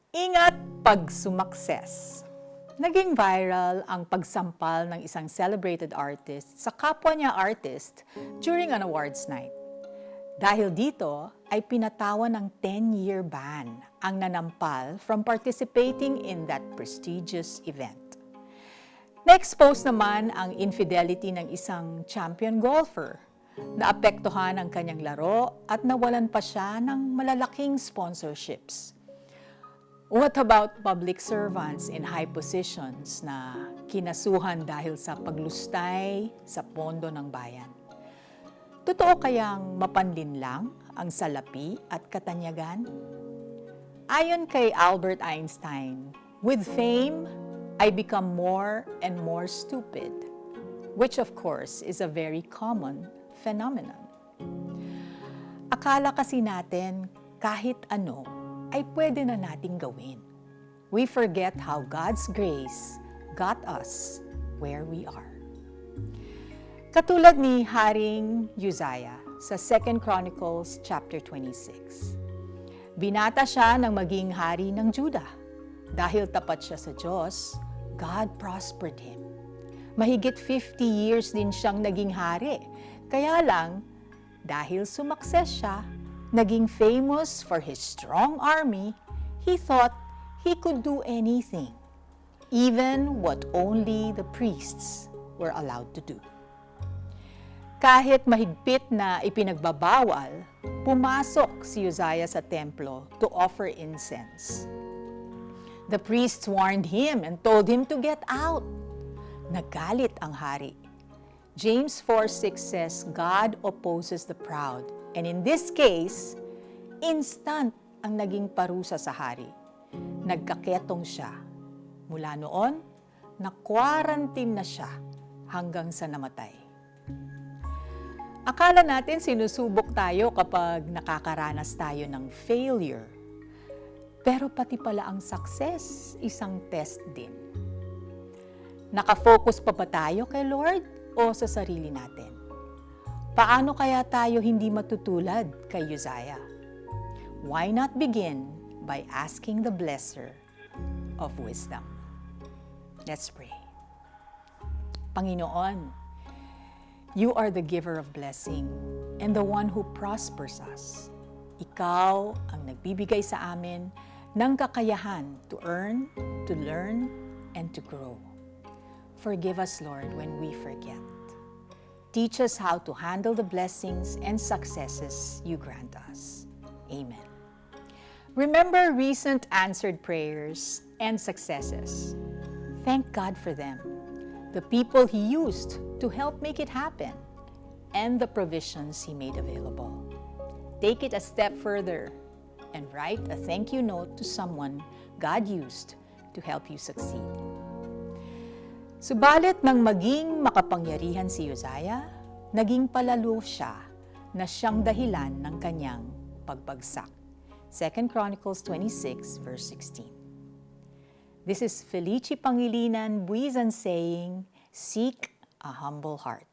Ingat pag sumakses. Naging viral ang pagsampal ng isang celebrated artist sa kapwa niya artist during an awards night. Dahil dito ay pinatawan ng 10-year ban ang nanampal from participating in that prestigious event. Na-expose naman ang infidelity ng isang champion golfer. Naapektuhan ang kanyang laro at nawalan pa siya ng malalaking sponsorships. What about public servants in high positions na kinasuhan dahil sa paglustay sa pondo ng bayan? Totoo kayang mapanlinlang ang salapi at katanyagan? Ayon kay Albert Einstein, with fame, I become more and more stupid, which of course is a very common phenomenon. Akala kasi natin kahit ano ay pwede na nating gawin. We forget how God's grace got us where we are. Katulad ni Haring Uzziah sa 2 Chronicles chapter 26. Binata siya ng maging hari ng Judah. Dahil tapat siya sa Diyos, God prospered him. Mahigit 50 years din siyang naging hari. Kaya lang, dahil sumakses siya, naging famous for his strong army, he thought he could do anything, even what only the priests were allowed to do. Kahit mahigpit na ipinagbabawal, pumasok si Uzziah sa templo to offer incense. The priests warned him and told him to get out. Nagalit ang hari. James 4:6 says, God opposes the proud. And in this case, instant ang naging parusa sa hari. Nagkaketong siya. Mula noon, na-quarantine na siya hanggang sa namatay. Akala natin sinusubok tayo kapag nakakaranas tayo ng failure. Pero pati pala ang success, isang test din. Nakafocus pa ba tayo kay Lord o sa sarili natin? Paano kaya tayo hindi matutulad kay Uzziah? Why not begin by asking the blesser of wisdom? Let's pray. Panginoon, You are the giver of blessing and the one who prospers us. Ikaw ang nagbibigay sa amin ng kakayahan to earn, to learn, and to grow. Forgive us, Lord, when we forget. Teach us how to handle the blessings and successes you grant us. Amen. Remember recent answered prayers and successes. Thank God for them, the people He used to help make it happen, and the provisions He made available. Take it a step further and write a thank you note to someone God used to help you succeed. Subalit nang maging makapangyarihan si Uzziah, naging palalo siya na siyang dahilan ng kanyang pagbagsak. 2 Chronicles 26 verse 16. This is Felici Pangilinan Buizan saying, seek a humble heart.